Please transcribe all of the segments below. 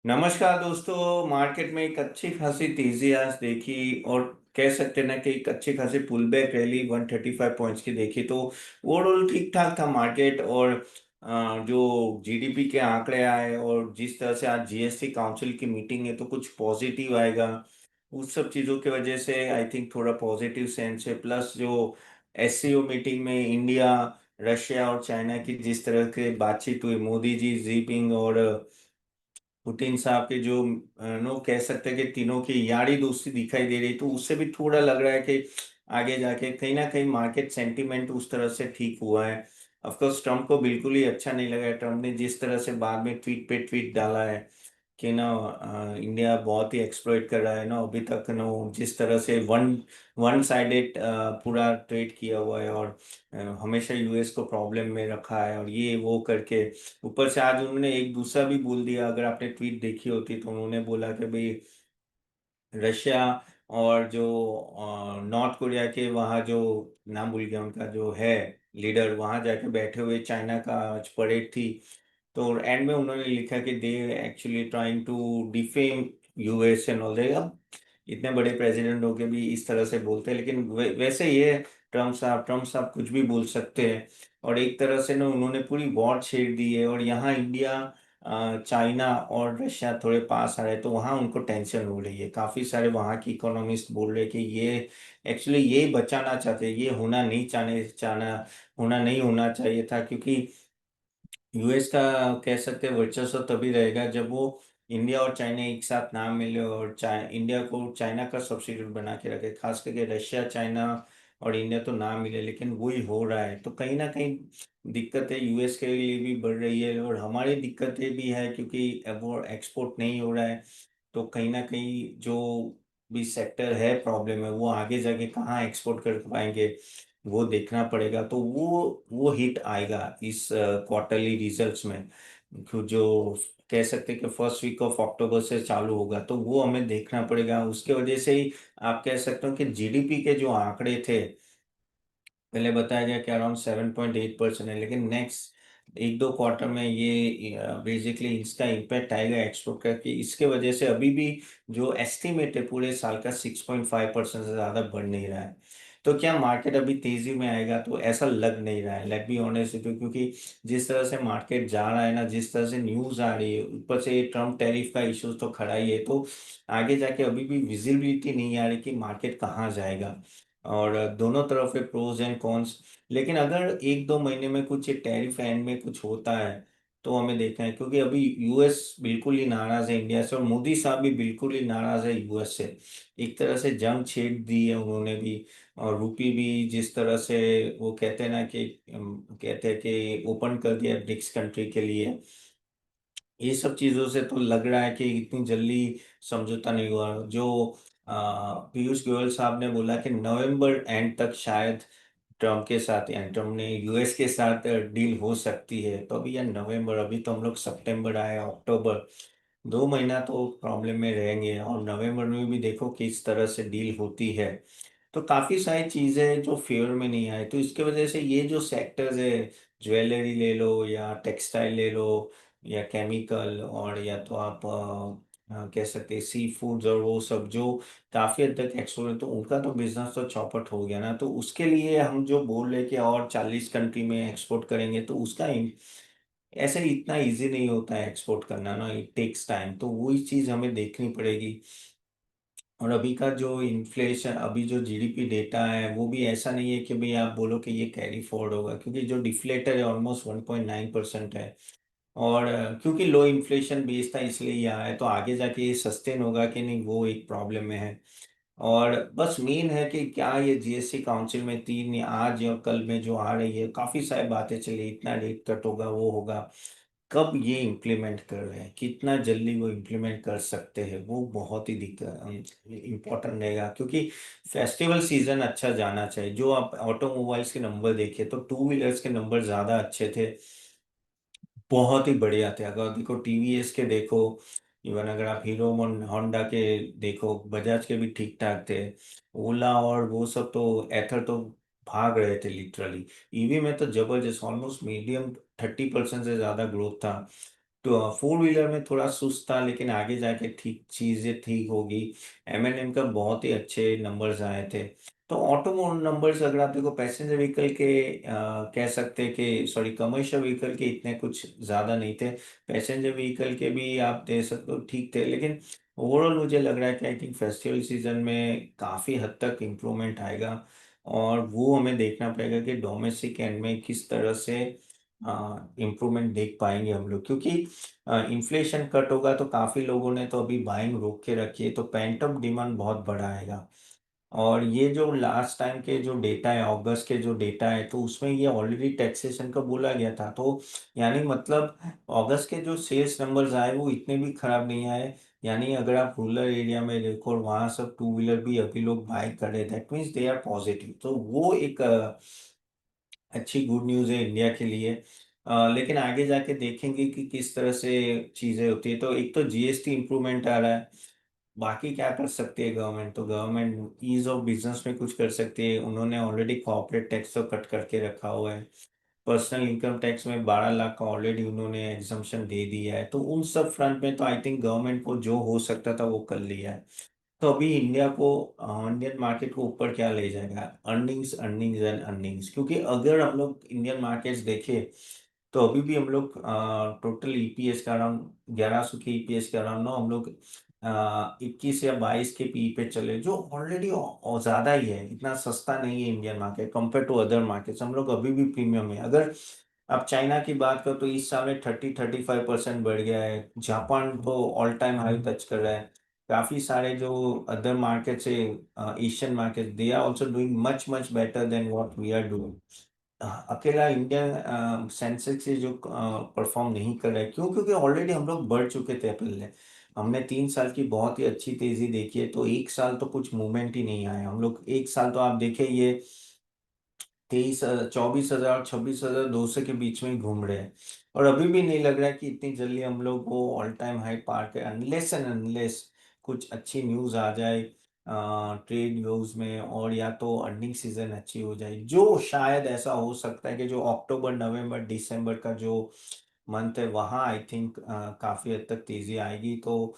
नमस्कार दोस्तों। मार्केट में एक अच्छी खासी तेजी आज देखी और कह सकते हैं ना कि एक अच्छी खासी पुल बैक रैली 135 पॉइंट्स की देखी। तो ओवरऑल ठीक ठाक था मार्केट। और जो जीडीपी के आंकड़े आए और जिस तरह से आज जीएसटी काउंसिल की मीटिंग है तो कुछ पॉजिटिव आएगा। उस सब चीज़ों की वजह से आई थिंक थोड़ा पॉजिटिव सेंस है। प्लस जो एससीओ मीटिंग में इंडिया, रशिया और चाइना की जिस तरह के बातचीत हुई, मोदी जी, जिनपिंग और पुतिन साहब के जो नो कह सकते हैं कि तीनों की यारी दोस्ती दिखाई दे रही, तो उससे भी थोड़ा लग रहा है कि आगे जाके कहीं ना कहीं मार्केट सेंटीमेंट उस तरह से ठीक हुआ है। ऑफ कोर्स ट्रम्प को बिल्कुल ही अच्छा नहीं लगा है। ट्रम्प ने जिस तरह से बाद में ट्वीट पे ट्वीट डाला है कि ना इंडिया बहुत ही एक्सप्लॉइट कर रहा है ना अभी तक ना, जिस तरह से वन वन साइडेड पूरा ट्रेड किया हुआ है और हमेशा यूएस को प्रॉब्लम में रखा है और ये वो करके ऊपर से आज उन्होंने एक दूसरा भी बोल दिया। अगर आपने ट्वीट देखी होती तो उन्होंने बोला कि भाई रशिया और जो नॉर्थ कोरिया के वहाँ जो नाम भूल गया उनका जो है लीडर, वहाँ जाके बैठे हुए चाइना का आज परेड थी। तो एंड में उन्होंने लिखा कि they actually trying to defame US and all. अब इतने बड़े प्रेसिडेंट होके भी इस तरह से बोलते हैं, लेकिन वैसे ये ट्रम्प साहब कुछ भी बोल सकते हैं। और एक तरह से ना उन्होंने पूरी वॉर छेड़ दी है। और यहाँ इंडिया, चाइना और रशिया थोड़े पास आ रहे हैं, तो वहाँ उनको टेंशन हो रही है। काफी सारे वहाँ की इकोनॉमिस्ट बोल रहे हैं कि ये एक्चुअली ये बचाना चाहते हैं, ये होना नहीं होना चाहिए था। क्योंकि यूएस का कह सकते हैं वर्चस्व तभी रहेगा जब वो इंडिया और चाइना एक साथ ना मिले और इंडिया को चाइना का सब्सिट्यूट बना के रखे। खास करके रशिया, चाइना और इंडिया तो ना मिले, लेकिन वही हो रहा है। तो कहीं ना कहीं दिक्कतें यूएस के लिए भी बढ़ रही है और हमारी दिक्कतें भी है, क्योंकि अब वो एक्सपोर्ट नहीं हो रहा है। तो कहीं ना कहीं जो भी सेक्टर है प्रॉब्लम है, वो आगे जाके कहाँ एक्सपोर्ट कर पाएंगे वो देखना पड़ेगा। तो वो हिट आएगा इस क्वार्टरली रिजल्ट्स में, जो कह सकते हैं कि फर्स्ट वीक ऑफ अक्टूबर से चालू होगा। तो वो हमें देखना पड़ेगा। उसके वजह से ही आप कह सकते हो कि जीडीपी के जो आंकड़े थे, पहले बताया गया कि अराउंड 7.8% है, लेकिन नेक्स्ट एक दो क्वार्टर में ये बेसिकली इसका इम्पैक्ट आएगा एक्सपोर्ट का, कि इसके वजह से अभी भी जो एस्टिमेट है पूरे साल का 6.5% से ज़्यादा बढ़ नहीं रहा है। तो क्या मार्केट अभी तेजी में आएगा? तो ऐसा लग नहीं रहा है, लेट बी ऑनेस्ट। क्योंकि जिस तरह से मार्केट जा रहा है ना, जिस तरह से न्यूज़ आ रही है, ऊपर से ये ट्रम्प टैरिफ का इशू तो खड़ा ही है, तो आगे जाके अभी भी विजिबिलिटी नहीं आ रही कि मार्केट कहाँ जाएगा। और दोनों तरफ है प्रोज एंड कॉन्स। लेकिन अगर एक दो महीने में कुछ ये टैरिफ एंड में कुछ होता है तो हमें देखना है, क्योंकि अभी यूएस बिल्कुल ही नाराज है इंडिया से और मोदी साहब भी बिल्कुल ही नाराज है यूएस से। एक तरह से जंग छेड़ दी है उन्होंने भी। और रूपी भी जिस तरह से वो कहते हैं ना कि कहते हैं कि ओपन कर दिया ब्रिक्स कंट्री के लिए। ये सब चीजों से तो लग रहा है कि इतनी जल्दी समझौता नहीं हुआ। जो पीयूष गोयल साहब ने बोला कि नवंबर एंड तक शायद ट्रम्प के साथ, यानी ट्रम्प ने यूएस के साथ डील हो सकती है। तो अभी यार नवंबर, अभी तो हम लोग सितंबर आए, अक्टूबर, 2 महीना तो प्रॉब्लम में रहेंगे। और नवंबर में भी देखो किस तरह से डील होती है। तो काफी सारी चीजें जो फेवर में नहीं आए, तो इसके वजह से ये जो सेक्टर्स है, ज्वेलरी ले लो या टेक्सटाइल ले लो या केमिकल, और या तो आप कह सकते हैं सी फूड्स और वो सब जो काफी हद तक एक्सपोर्ट है, तो उनका तो बिजनेस तो चौपट हो गया ना। तो उसके लिए हम जो बोल रहे हैं कि और 40 कंट्री में एक्सपोर्ट करेंगे, तो उसका ऐसे इतना इजी नहीं होता है एक्सपोर्ट करना ना, इट टेक्स टाइम। तो वही चीज हमें देखनी पड़ेगी। और अभी का जो इन्फ्लेशन, अभी जो जीडीपी डेटा है, वो भी ऐसा नहीं है कि भाई आप बोलो कि ये कैरी फॉरवर्ड होगा, क्योंकि जो डिफ्लेटर है ऑलमोस्ट 1.9% है। और क्योंकि लो इन्फ्लेशन बेस था इसलिए ये आया है, तो आगे जाके ये सस्टेन होगा कि नहीं वो एक प्रॉब्लम में है। और बस मेन है कि क्या ये जीएसटी काउंसिल में तीन आज और कल में जो आ रही है, काफी सारी बातें चली, इतना रेट कट होगा, वो होगा। कब ये इम्प्लीमेंट कर रहे हैं, कितना जल्दी वो इम्प्लीमेंट कर सकते हैं, वो बहुत ही दिक्कत इम्पोर्टेंट रहेगा। क्योंकि फेस्टिवल सीजन अच्छा जाना चाहिए। जो आप ऑटोमोबाइल्स के नंबर देखिए तो टू व्हीलर्स के नंबर ज्यादा अच्छे थे, बहुत ही बढ़िया थे। अगर देखो टीवीएस के देखो, इवन अगर आप हीरो होंडा के देखो, बजाज के भी ठीक ठाक थे। ओला और वो सब तो एथर तो भाग रहे थे लिटरली। ईवी में तो जबरदस्त ऑलमोस्ट मीडियम 30% से ज्यादा ग्रोथ था। तो फोर व्हीलर में थोड़ा सुस्त था, लेकिन आगे जाके ठीक चीजें ठीक होगी। M&M का बहुत ही अच्छे नंबर्स आए थे। तो ऑटोमोटिव नंबर्स अगर आप देखो, पैसेंजर व्हीकल के कह सकते हैं कि सॉरी, कमर्शियल व्हीकल के इतने कुछ ज्यादा नहीं थे। पैसेंजर व्हीकल के भी आप दे सकते हो, ठीक थे, लेकिन ओवरऑल मुझे लग रहा है कि आई थिंक फेस्टिवल सीजन में काफी हद तक इम्प्रूवमेंट आएगा। और वो हमें देखना पड़ेगा कि डोमेस्टिक एंड में किस तरह से इम्प्रूवमेंट देख पाएंगे हम लोग, क्योंकि इन्फ्लेशन कट होगा तो काफी लोगों ने तो अभी बाइंग रोक के रखी है, तो पेंट अप डिमांड बहुत बड़ा आएगा। और ये जो लास्ट टाइम के जो डेटा है, अगस्त के जो डेटा है, तो उसमें ये ऑलरेडी टैक्सेशन का बोला गया था। तो यानी मतलब अगस्त के जो सेल्स नंबर्स आए वो इतने भी खराब नहीं आए। यानी अगर आप रूरल एरिया में देखो और वहाँ सब टू व्हीलर भी अभी लोग बाय कर रहे, that means they are positive. तो वो एक अच्छी गुड न्यूज़ है इंडिया के लिए। लेकिन आगे जाके देखेंगे कि किस तरह से चीज़ें होती है। तो एक तो जीएसटी इम्प्रूवमेंट आ रहा है। बाकी क्या कर सकती है गवर्नमेंट? तो गवर्नमेंट ईज ऑफ बिजनेस में कुछ कर सकती है। उन्होंने ऑलरेडी कॉर्पोरेट टैक्स तो कट करके रखा हुआ है। पर्सनल इनकम टैक्स में 12 लाख का ऑलरेडी उन्होंने एग्जम्पशन दे दिया है। तो उन सब फ्रंट में तो आई थिंक गवर्नमेंट को जो हो सकता था वो कर लिया है। तो अभी इंडिया को, इंडियन मार्केट को ऊपर क्या ले जाएगा? Earnings, earnings and earnings. क्योंकि अगर हम लोग इंडियन मार्केट्स देखें तो अभी भी हम लोग टोटल ईपीएस का अराउंड 1100 के ईपीएस के अराउंड ना हम लोग 21 या 22 के पी पे चले, जो ऑलरेडी ज्यादा ही है। इतना सस्ता नहीं है Indian market compare to other markets. हम लोग अभी भी प्रीमियम है। अगर आप चाइना की बात करो तो इस साल में 35% बढ़ गया है। जापान तो ऑल टाइम हाई टच कर रहा है। काफी सारे जो अदर मार्केट्स है, Asian market, they are also doing much much better than what we are doing. अकेला इंडियन सेंसेक्स से जो परफॉर्म नहीं कर रहा है, क्यों? क्योंकि ऑलरेडी हम लोग बढ़ चुके थे पहले। हमने 3 साल की बहुत ही अच्छी तेजी देखी है, तो एक साल तो कुछ मूवमेंट ही नहीं आया। हम लोग एक साल तो आप देखें, ये 24,000 26,200 के बीच में ही घूम रहे हैं। और अभी भी नहीं लग रहा है कि इतनी जल्दी हम लोग वो ऑल टाइम हाई पार के, अनलेस एंड अनलेस कुछ अच्छी न्यूज आ जाए ट्रेड न्यूज में, और या तो अर्निंग सीजन अच्छी हो जाए, जो शायद ऐसा हो सकता है कि जो अक्टूबर नवंबर दिसंबर का जो मंथ है वहाँ आई थिंक काफी हद तक तेजी आएगी। तो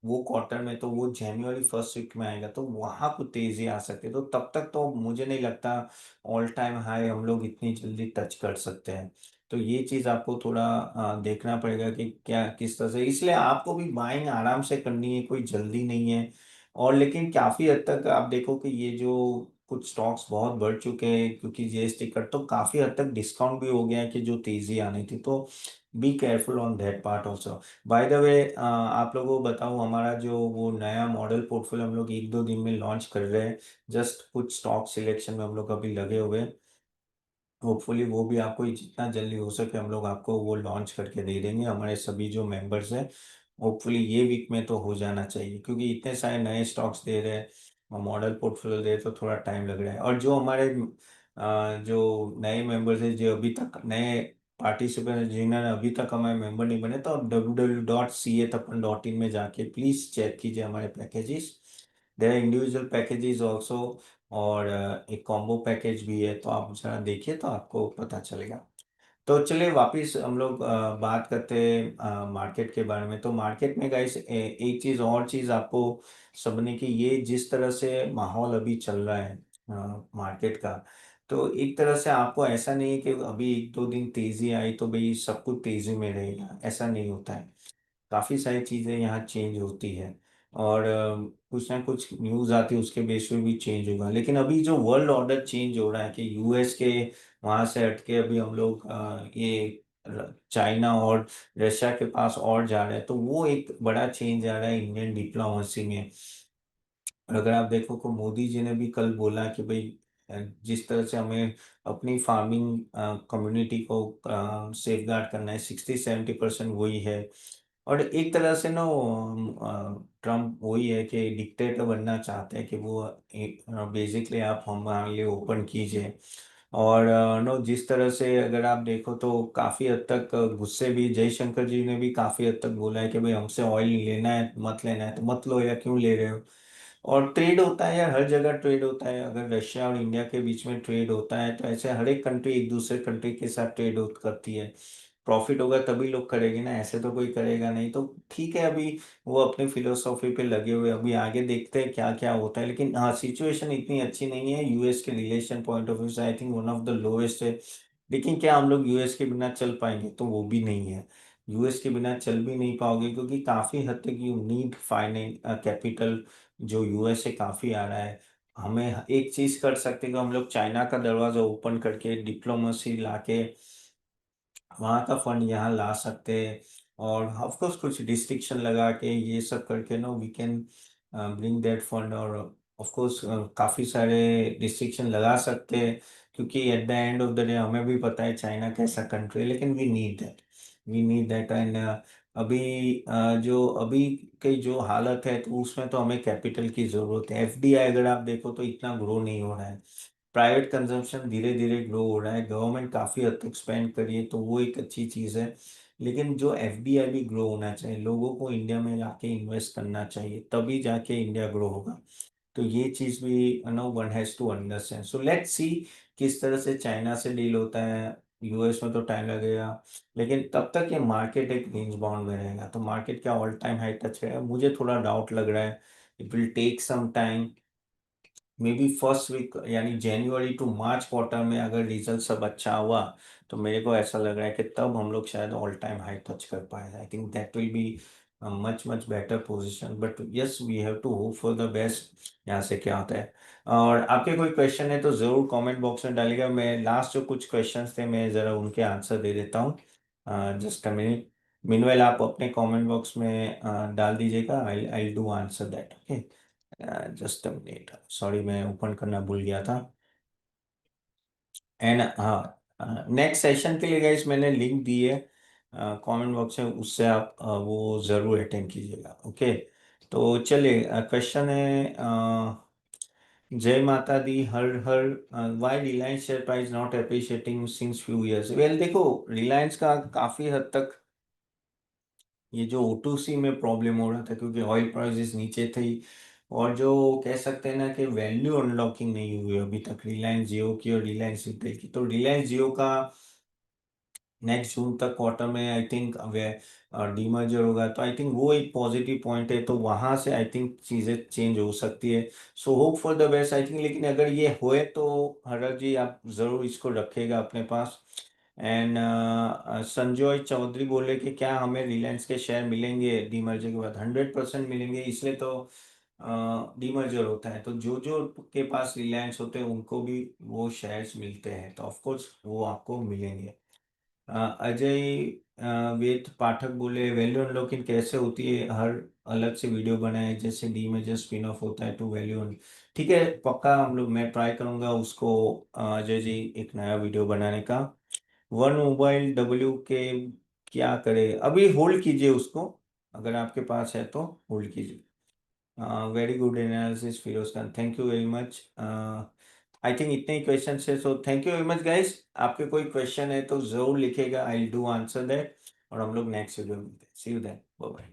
वो क्वार्टर में तो वो जनवरी फर्स्ट वीक में आएगा, तो वहां कुछ तेजी आ सकती है। तो तब तक तो मुझे नहीं लगता ऑल टाइम हाई हम लोग इतनी जल्दी टच कर सकते हैं। तो ये चीज आपको थोड़ा देखना पड़ेगा कि क्या किस तरह से। इसलिए आपको भी बाइंग आराम से करनी है, कोई जल्दी नहीं है। और लेकिन काफी हद तक आप देखो कि ये जो कुछ स्टॉक्स बहुत बढ़ चुके हैं क्योंकि जीएसटी कट, तो काफी हद तक डिस्काउंट भी हो गया है कि जो तेजी आनी थी। तो be careful on that part also. By the way, आप लोगों को बताऊं, हमारा जो वो नया मॉडल पोर्टफोलियो हम लोग 1-2 दिन में लॉन्च कर रहे हैं। जस्ट कुछ स्टॉक सिलेक्शन में हम लोग अभी लगे हुए हैं। होपफुली वो भी आपको जितना जल्दी हो सके हम लोग आपको वो लॉन्च करके दे देंगे, हमारे सभी जो मेंबर्स हैं। होपफुली ये वीक में तो हो जाना चाहिए, क्योंकि इतने सारे नए स्टॉक्स दे रहे हैं, मॉडल पोर्टफोलियो दे रहे हैं, तो थोड़ा टाइम लग रहा है। और जो हमारे जो नए मेंबर्स हैं, जो अभी तक नए पार्टिसिपेंट जिन्होंने अभी तक हमारे मेंबर नहीं बने, तो आप www.catapan.in में जाके प्लीज चेक कीजिए हमारे packages. There are individual packages also, और एक कॉम्बो पैकेज भी है। तो आप जरा देखिए तो आपको पता चलेगा। तो चलिए वापिस हम लोग बात करते हैं मार्केट के बारे में। तो मार्केट में गाइस एक चीज और चीज आपको समझने की, ये जिस तरह से माहौल अभी चल रहा है मार्केट का, तो एक तरह से आपको ऐसा नहीं है कि अभी 1-2 दिन तेजी आई तो भाई सब कुछ तेजी में रहेगा, ऐसा नहीं होता है। काफी सारी चीजें यहाँ चेंज होती है। और कुछ ना कुछ न्यूज आती है उसके बेस पे भी चेंज होगा। लेकिन अभी जो वर्ल्ड ऑर्डर चेंज हो रहा है कि यूएस के वहां से हटके अभी हम लोग ये चाइना और रशिया के पास और जा रहे हैं, तो वो एक बड़ा चेंज आ रहा है इंडियन डिप्लोमेसी में। और अगर आप देखो तो मोदी जी ने भी कल बोला कि भाई जिस तरह से हमें अपनी फार्मिंग कम्युनिटी को सेफ गार्ड करना है, 60-70% वही है। और एक तरह से ना ट्रम्प वही है कि डिक्टेटर बनना चाहते हैं कि वो बेसिकली आप हमारे लिए ओपन कीजिए। और नो जिस तरह से अगर आप देखो तो काफी हद तक गुस्से भी, जयशंकर जी ने भी काफी हद तक बोला है कि भाई हमसे ऑयल लेना है, मत लेना है तो मत लो, या क्यों ले रहे हो। और ट्रेड होता है यार, हर जगह ट्रेड होता है। अगर रशिया और इंडिया के बीच में ट्रेड होता है तो ऐसे हर एक कंट्री एक दूसरे कंट्री के साथ ट्रेड करती है। प्रॉफिट होगा तभी लोग करेंगे ना, ऐसे तो कोई करेगा नहीं। तो ठीक है, अभी वो अपनी फिलोसॉफी पे लगे हुए, अभी आगे देखते हैं क्या क्या होता है। लेकिन हाँ, सिचुएशन इतनी अच्छी नहीं है यूएस के रिलेशन पॉइंट ऑफ व्यू से, I think one of the lowest है। लेकिन क्या हम लोग यूएस के बिना चल पाएंगे? तो वो भी नहीं है, यूएस के बिना चल भी नहीं पाओगे, क्योंकि काफी हद तक यू नीड फाइनेंस कैपिटल, जो यूएस से काफी आ रहा है। हमें एक चीज कर सकते हैं कि हम लोग चाइना का दरवाजा ओपन करके डिप्लोमेसी लाके वहाँ का फंड यहाँ ला सकते हैं। और ऑफ कोर्स कुछ डिस्ट्रिक्शन लगा के ये सब करके no we can bring that fund. और ऑफ कोर्स काफ़ी सारे डिस्ट्रिक्शन लगा सकते हैं, क्योंकि at the end of the day हमें भी पता है चाइना कैसा कंट्री है, लेकिन वी नीड दैट एंड अभी जो अभी की जो हालत है, तो उसमें तो हमें कैपिटल की ज़रूरत है। एफडीआई अगर आप देखो तो इतना ग्रो नहीं हो रहा है, प्राइवेट कंजम्पशन धीरे धीरे ग्रो हो रहा है, गवर्नमेंट काफ़ी हद तक स्पेंड करी है, तो वो एक अच्छी चीज़ है। लेकिन जो एफडीआई भी ग्रो होना चाहिए, लोगों को इंडिया में जाके इन्वेस्ट करना चाहिए, तभी जाके इंडिया ग्रो होगा। तो ये चीज़ भी no one has to understand. So let's see किस तरह से चाइना से डील होता है। यूएस में तो टाइम लगेगा, लेकिन तब तक ये मार्केट एक रेंज बाउंड में रहेगा। तो मार्केट क्या ऑल टाइम हाई टच करेगा? मुझे थोड़ा डाउट लग रहा है। It will take some time, maybe first week यानी जनवरी टू मार्च क्वार्टर में अगर रिजल्ट सब अच्छा हुआ, तो मेरे को ऐसा लग रहा है कि तब हम लोग शायद ऑल टाइम हाई टच कर पाए। I think that will be much much better position, but yes we have to hope for the best. यहाँ से क्या होता है। और आपके कोई क्वेश्चन है तो ज़रूर कमेंट बॉक्स में डालिएगा। मैं लास्ट जो कुछ क्वेश्चंस थे मैं ज़रा उनके आंसर दे देता हूँ। जस्ट अ मिनट, मीनवाइल आप अपने कमेंट बॉक्स में डाल दीजिएगा, I I do answer that, okay. Just a minute, sorry मैं ओपन करना भूल गया था। एंड हाँ, नेक्स्ट सेशन के लिए गाइस मैंने लिंक दी है कमेंट बॉक्स में, उससे आप वो ज़रूर अटेंड कीजिएगा, ओके। तो चलिए, क्वेश्चन है जय माता दी, हर हर, why Reliance share price not appreciating since few years? Well देखो, रिलायंस का काफ़ी हद तक ये जो O2C में प्रॉब्लम हो रहा था, क्योंकि ऑयल प्राइसेस नीचे थी, और जो कह सकते हैं ना कि वैल्यू अनलॉकिंग नहीं हुई अभी तक रिलायंस जियो की और रिलायंस रिटेल की। तो रिलायंस जियो का नेक्स्ट जून तक क्वार्टर में आई थिंक डीमर्जर होगा, तो आई थिंक वो एक पॉजिटिव पॉइंट है, तो वहां से आई थिंक चीजें चेंज हो सकती है। So hope for the best I think. लेकिन अगर ये होए तो हरक जी आप जरूर इसको रखेगा अपने पास। एंड संजय चौधरी बोले कि क्या हमें रिलायंस के शेयर मिलेंगे डीमर्जर के बाद? 100% मिलेंगे, इसलिए तो डीमर्जर होता है। तो जो जो के पास रिलायंस होते हैं उनको भी वो शेयर्स मिलते हैं, तो ऑफकोर्स वो आपको मिलेंगे। अजय वेद पाठक बोले वैल्यू अनलॉकिंग कैसे होती है, हर अलग से वीडियो बनाए, जैसे डी में जस्ट स्पिन ऑफ होता है टू वैल्यू। ठीक है, पक्का हम लोग, मैं ट्राई करूंगा उसको अजय जी एक नया वीडियो बनाने का। वन मोबाइल डब्ल्यू के क्या करे? अभी होल्ड कीजिए उसको, अगर आपके पास है तो होल्ड कीजिए। Very good analysis Firoz Khan, thank you very much. I think इतने ही क्वेश्चन है, so thank you very much guys. आपके कोई क्वेश्चन है तो जरूर लिखेगा, I will do answer that. और हम लोग नेक्स्ट वीडियो में मिलते हैं, see you then, bye bye.